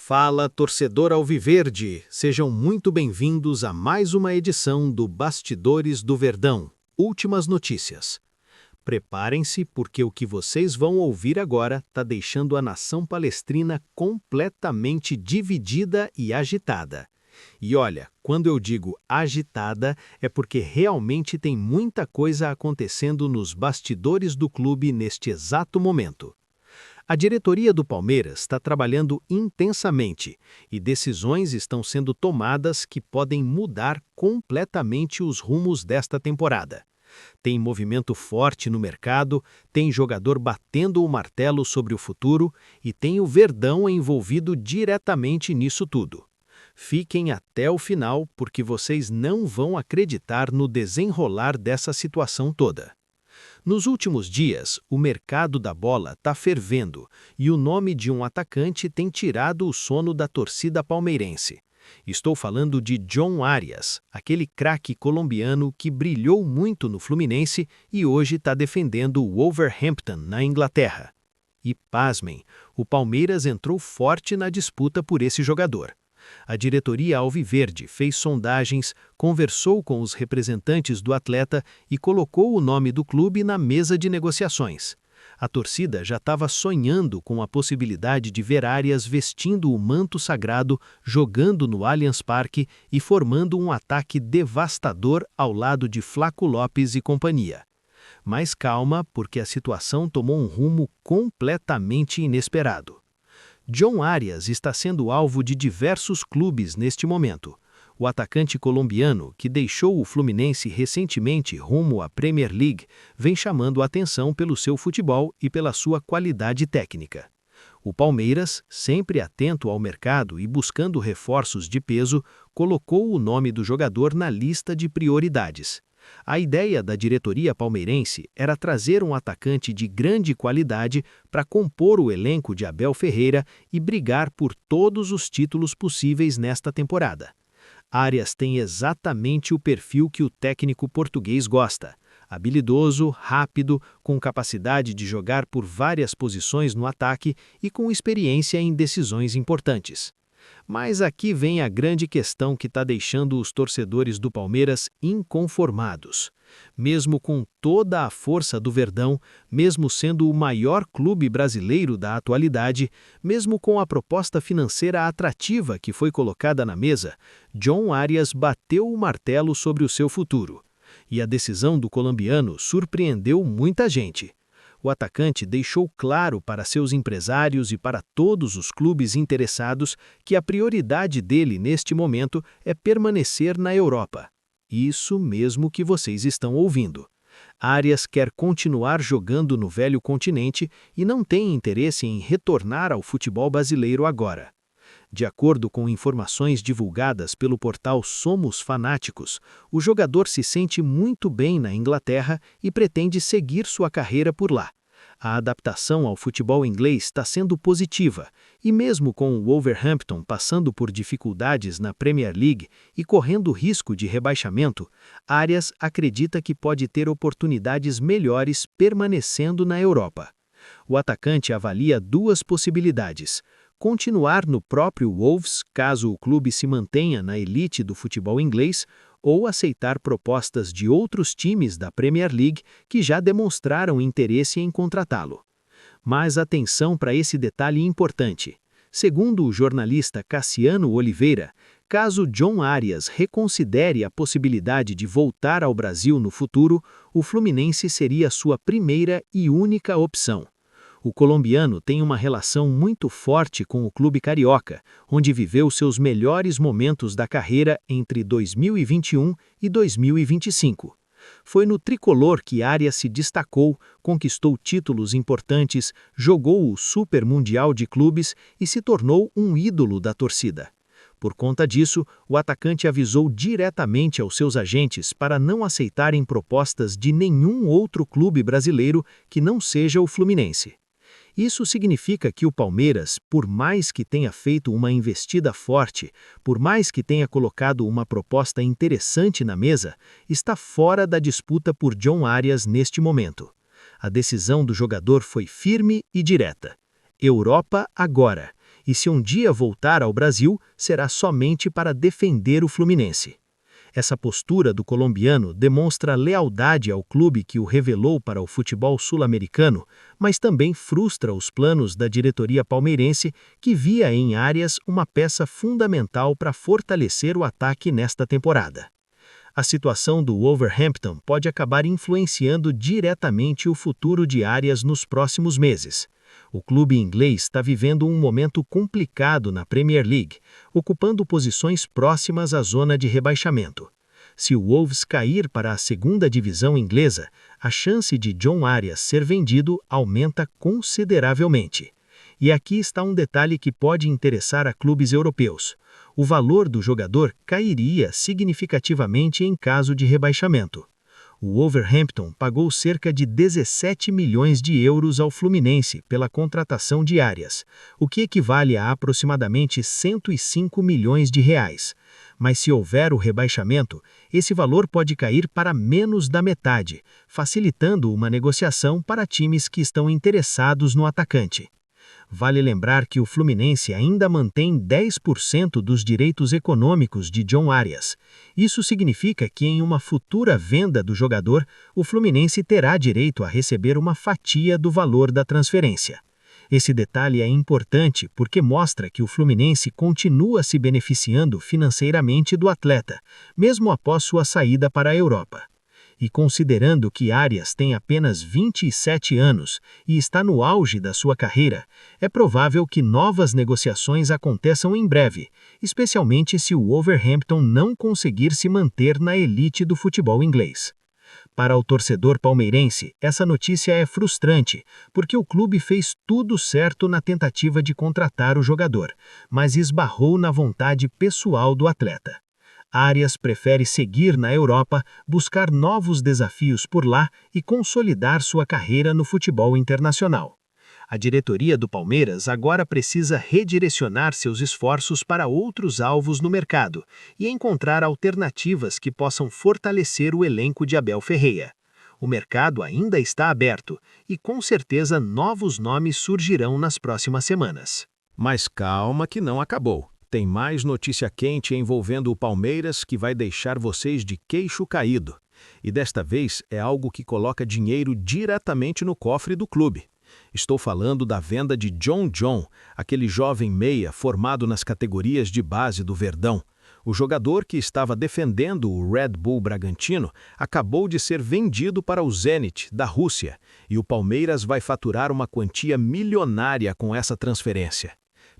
Fala, torcedor alviverde! Sejam muito bem-vindos a mais uma edição do Bastidores do Verdão, Últimas Notícias. Preparem-se porque o que vocês vão ouvir agora está deixando a nação palestrina completamente dividida e agitada. E olha, quando eu digo agitada, é porque realmente tem muita coisa acontecendo nos bastidores do clube neste exato momento. A diretoria do Palmeiras está trabalhando intensamente e decisões estão sendo tomadas que podem mudar completamente os rumos desta temporada. Tem movimento forte no mercado, tem jogador batendo o martelo sobre o futuro e tem o Verdão envolvido diretamente nisso tudo. Fiquem até o final porque vocês não vão acreditar no desenrolar dessa situação toda. Nos últimos dias, o mercado da bola está fervendo e o nome de um atacante tem tirado o sono da torcida palmeirense. Estou falando de John Arias, aquele craque colombiano que brilhou muito no Fluminense e hoje está defendendo o Wolverhampton na Inglaterra. E pasmem, o Palmeiras entrou forte na disputa por esse jogador. A diretoria alviverde fez sondagens, conversou com os representantes do atleta e colocou o nome do clube na mesa de negociações. A torcida já estava sonhando com a possibilidade de ver Arias vestindo o manto sagrado, jogando no Allianz Parque e formando um ataque devastador ao lado de Flaco Lopes e companhia. Mas calma, porque a situação tomou um rumo completamente inesperado. John Arias está sendo alvo de diversos clubes neste momento. O atacante colombiano, que deixou o Fluminense recentemente rumo à Premier League, vem chamando a atenção pelo seu futebol e pela sua qualidade técnica. O Palmeiras, sempre atento ao mercado e buscando reforços de peso, colocou o nome do jogador na lista de prioridades. A ideia da diretoria palmeirense era trazer um atacante de grande qualidade para compor o elenco de Abel Ferreira e brigar por todos os títulos possíveis nesta temporada. Arias tem exatamente o perfil que o técnico português gosta: habilidoso, rápido, com capacidade de jogar por várias posições no ataque e com experiência em decisões importantes. Mas aqui vem a grande questão que está deixando os torcedores do Palmeiras inconformados. Mesmo com toda a força do Verdão, mesmo sendo o maior clube brasileiro da atualidade, mesmo com a proposta financeira atrativa que foi colocada na mesa, John Arias bateu o martelo sobre o seu futuro. E a decisão do colombiano surpreendeu muita gente. O atacante deixou claro para seus empresários e para todos os clubes interessados que a prioridade dele neste momento é permanecer na Europa. Isso mesmo que vocês estão ouvindo. Arias quer continuar jogando no velho continente e não tem interesse em retornar ao futebol brasileiro agora. De acordo com informações divulgadas pelo portal Somos Fanáticos, o jogador se sente muito bem na Inglaterra e pretende seguir sua carreira por lá. A adaptação ao futebol inglês está sendo positiva, e mesmo com o Wolverhampton passando por dificuldades na Premier League e correndo risco de rebaixamento, Arias acredita que pode ter oportunidades melhores permanecendo na Europa. O atacante avalia duas possibilidades: continuar no próprio Wolves, caso o clube se mantenha na elite do futebol inglês, ou aceitar propostas de outros times da Premier League que já demonstraram interesse em contratá-lo. Mas atenção para esse detalhe importante. Segundo o jornalista Cassiano Oliveira, caso John Arias reconsidere a possibilidade de voltar ao Brasil no futuro, o Fluminense seria sua primeira e única opção. O colombiano tem uma relação muito forte com o clube carioca, onde viveu seus melhores momentos da carreira entre 2021 e 2025. Foi no tricolor que Arias se destacou, conquistou títulos importantes, jogou o Super Mundial de Clubes e se tornou um ídolo da torcida. Por conta disso, o atacante avisou diretamente aos seus agentes para não aceitarem propostas de nenhum outro clube brasileiro que não seja o Fluminense. Isso significa que o Palmeiras, por mais que tenha feito uma investida forte, por mais que tenha colocado uma proposta interessante na mesa, está fora da disputa por John Arias neste momento. A decisão do jogador foi firme e direta: Europa agora. e se um dia voltar ao Brasil, será somente para defender o Fluminense. Essa postura do colombiano demonstra lealdade ao clube que o revelou para o futebol sul-americano, mas também frustra os planos da diretoria palmeirense, que via em Arias uma peça fundamental para fortalecer o ataque nesta temporada. A situação do Wolverhampton pode acabar influenciando diretamente o futuro de Arias nos próximos meses. O clube inglês está vivendo um momento complicado na Premier League, ocupando posições próximas à zona de rebaixamento. Se o Wolves cair para a segunda divisão inglesa, a chance de John Arias ser vendido aumenta consideravelmente. E aqui está um detalhe que pode interessar a clubes europeus. O valor do jogador cairia significativamente em caso de rebaixamento. O Wolverhampton pagou cerca de 17 milhões de euros ao Fluminense pela contratação de Arias, o que equivale a aproximadamente 105 milhões de reais. Mas se houver o rebaixamento, esse valor pode cair para menos da metade, facilitando uma negociação para times que estão interessados no atacante. Vale lembrar que o Fluminense ainda mantém 10% dos direitos econômicos de John Arias. Isso significa que em uma futura venda do jogador, o Fluminense terá direito a receber uma fatia do valor da transferência. Esse detalhe é importante porque mostra que o Fluminense continua se beneficiando financeiramente do atleta, mesmo após sua saída para a Europa. E considerando que Arias tem apenas 27 anos e está no auge da sua carreira, é provável que novas negociações aconteçam em breve, especialmente se o Wolverhampton não conseguir se manter na elite do futebol inglês. Para o torcedor palmeirense, essa notícia é frustrante, porque o clube fez tudo certo na tentativa de contratar o jogador, mas esbarrou na vontade pessoal do atleta. Arias prefere seguir na Europa, buscar novos desafios por lá e consolidar sua carreira no futebol internacional. A diretoria do Palmeiras agora precisa redirecionar seus esforços para outros alvos no mercado e encontrar alternativas que possam fortalecer o elenco de Abel Ferreira. O mercado ainda está aberto e com certeza novos nomes surgirão nas próximas semanas. Mas calma que não acabou. Tem mais notícia quente envolvendo o Palmeiras que vai deixar vocês de queixo caído. E desta vez é algo que coloca dinheiro diretamente no cofre do clube. Estou falando da venda de John John, aquele jovem meia formado nas categorias de base do Verdão. O jogador que estava defendendo o Red Bull Bragantino acabou de ser vendido para o Zenit, da Rússia, e o Palmeiras vai faturar uma quantia milionária com essa transferência.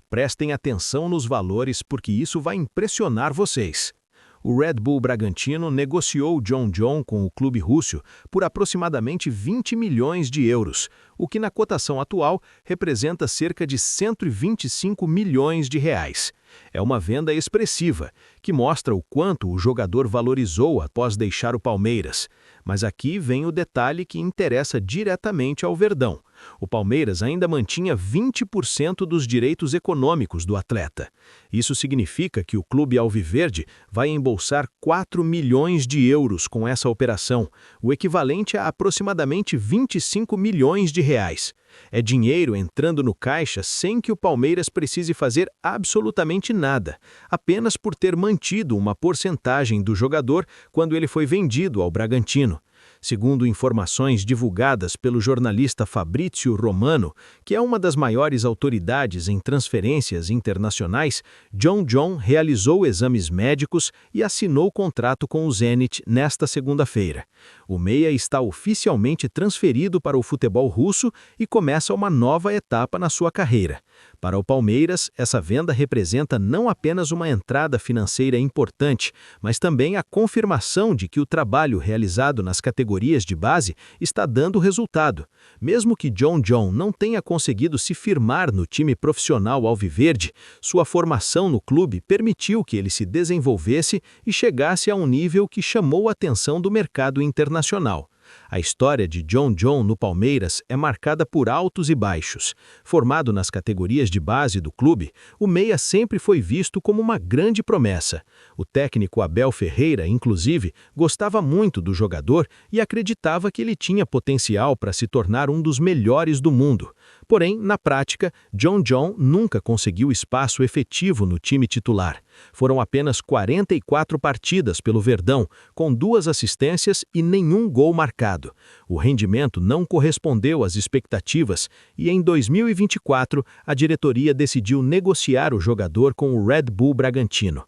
Prestem atenção nos valores porque isso vai impressionar vocês. O Red Bull Bragantino negociou John John com o clube russo por aproximadamente 20 milhões de euros, o que na cotação atual representa cerca de 125 milhões de reais. É uma venda expressiva, que mostra o quanto o jogador valorizou após deixar o Palmeiras. Mas aqui vem o detalhe que interessa diretamente ao Verdão. O Palmeiras ainda mantinha 20% dos direitos econômicos do atleta. Isso significa que o clube alviverde vai embolsar 4 milhões de euros com essa operação, o equivalente a aproximadamente 25 milhões de reais. É dinheiro entrando no caixa sem que o Palmeiras precise fazer absolutamente nada, apenas por ter mantido uma porcentagem do jogador quando ele foi vendido ao Bragantino. Segundo informações divulgadas pelo jornalista Fabrício Romano, que é uma das maiores autoridades em transferências internacionais, John John realizou exames médicos e assinou contrato com o Zenit nesta segunda-feira. O meia está oficialmente transferido para o futebol russo e começa uma nova etapa na sua carreira. Para o Palmeiras, essa venda representa não apenas uma entrada financeira importante, mas também a confirmação de que o trabalho realizado nas categorias de base está dando resultado. Mesmo que John John não tenha conseguido se firmar no time profissional alviverde, sua formação no clube permitiu que ele se desenvolvesse e chegasse a um nível que chamou a atenção do mercado internacional. A história de John John no Palmeiras é marcada por altos e baixos. Formado nas categorias de base do clube, o meia sempre foi visto como uma grande promessa. O técnico Abel Ferreira, inclusive, gostava muito do jogador e acreditava que ele tinha potencial para se tornar um dos melhores do mundo. Porém, na prática, John John nunca conseguiu espaço efetivo no time titular. Foram apenas 44 partidas pelo Verdão, com 2 assistências e nenhum gol marcado. O rendimento não correspondeu às expectativas e, em 2024, a diretoria decidiu negociar o jogador com o Red Bull Bragantino.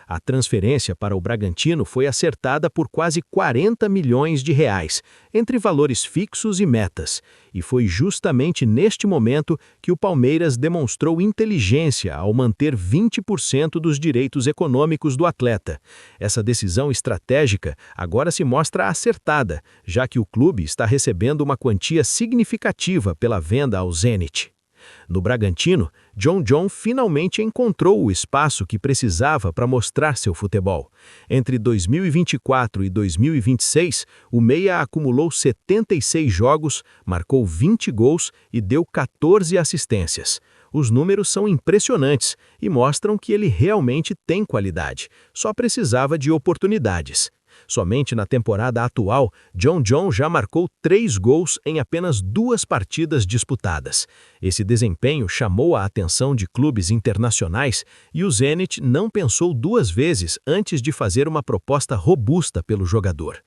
A transferência para o Bragantino foi acertada por quase 40 milhões de reais, entre valores fixos e metas. E foi justamente neste momento que o Palmeiras demonstrou inteligência ao manter 20% dos direitos econômicos do atleta. Essa decisão estratégica agora se mostra acertada, já que o clube está recebendo uma quantia significativa pela venda ao Zenit. No Bragantino, John John finalmente encontrou o espaço que precisava para mostrar seu futebol. Entre 2024 e 2026, o meia acumulou 76 jogos, marcou 20 gols e deu 14 assistências. Os números são impressionantes e mostram que ele realmente tem qualidade, só precisava de oportunidades. Somente na temporada atual, John John já marcou 3 gols em apenas 2 partidas disputadas. Esse desempenho chamou a atenção de clubes internacionais e o Zenit não pensou 2 vezes antes de fazer uma proposta robusta pelo jogador.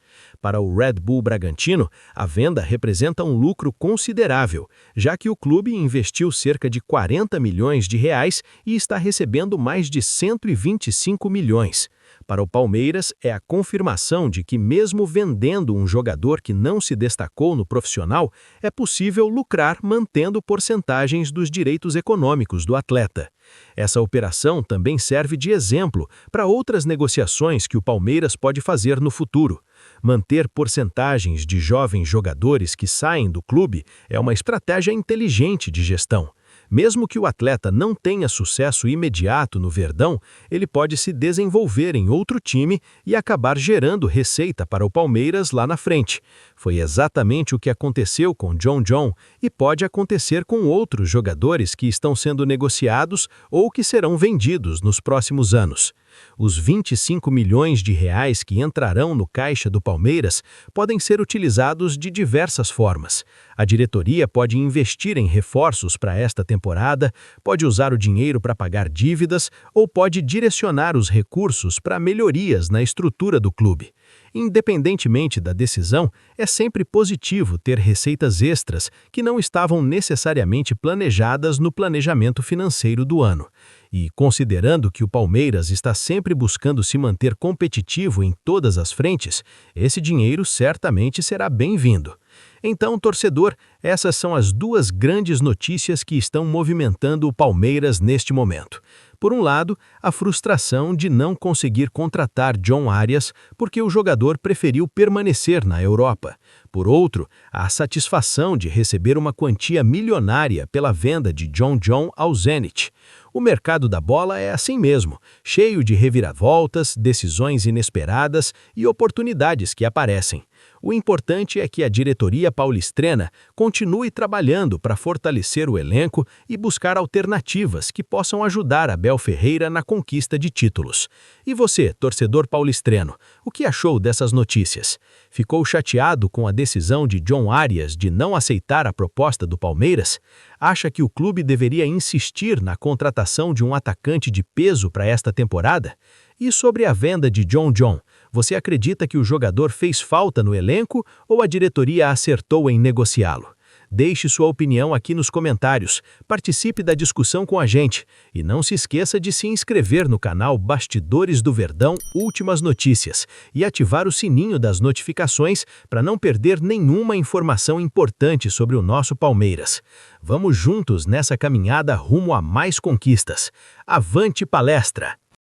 Para o Red Bull Bragantino, a venda representa um lucro considerável, já que o clube investiu cerca de 40 milhões de reais e está recebendo mais de 125 milhões. Para o Palmeiras, é a confirmação de que, mesmo vendendo um jogador que não se destacou no profissional, é possível lucrar mantendo porcentagens dos direitos econômicos do atleta. Essa operação também serve de exemplo para outras negociações que o Palmeiras pode fazer no futuro. Manter porcentagens de jovens jogadores que saem do clube é uma estratégia inteligente de gestão. Mesmo que o atleta não tenha sucesso imediato no Verdão, ele pode se desenvolver em outro time e acabar gerando receita para o Palmeiras lá na frente. Foi exatamente o que aconteceu com John John e pode acontecer com outros jogadores que estão sendo negociados ou que serão vendidos nos próximos anos. Os 25 milhões de reais que entrarão no caixa do Palmeiras podem ser utilizados de diversas formas. A diretoria pode investir em reforços para esta temporada, pode usar o dinheiro para pagar dívidas ou pode direcionar os recursos para melhorias na estrutura do clube. Independentemente da decisão, é sempre positivo ter receitas extras que não estavam necessariamente planejadas no planejamento financeiro do ano. E, considerando que o Palmeiras está sempre buscando se manter competitivo em todas as frentes, esse dinheiro certamente será bem-vindo. Então, torcedor, essas são as 2 grandes notícias que estão movimentando o Palmeiras neste momento. Por um lado, a frustração de não conseguir contratar John Arias porque o jogador preferiu permanecer na Europa. Por outro, a satisfação de receber uma quantia milionária pela venda de John John ao Zenit. O mercado da bola é assim mesmo, cheio de reviravoltas, decisões inesperadas e oportunidades que aparecem. O importante é que a diretoria paulistrena continue trabalhando para fortalecer o elenco e buscar alternativas que possam ajudar Abel Ferreira na conquista de títulos. E você, torcedor paulistreno, o que achou dessas notícias? Ficou chateado com a decisão de John Arias de não aceitar a proposta do Palmeiras? Acha que o clube deveria insistir na contratação de um atacante de peso para esta temporada? E sobre a venda de John John, você acredita que o jogador fez falta no elenco ou a diretoria acertou em negociá-lo? Deixe sua opinião aqui nos comentários, participe da discussão com a gente e não se esqueça de se inscrever no canal Bastidores do Verdão Últimas Notícias e ativar o sininho das notificações para não perder nenhuma informação importante sobre o nosso Palmeiras. Vamos juntos nessa caminhada rumo a mais conquistas. Avante palestra!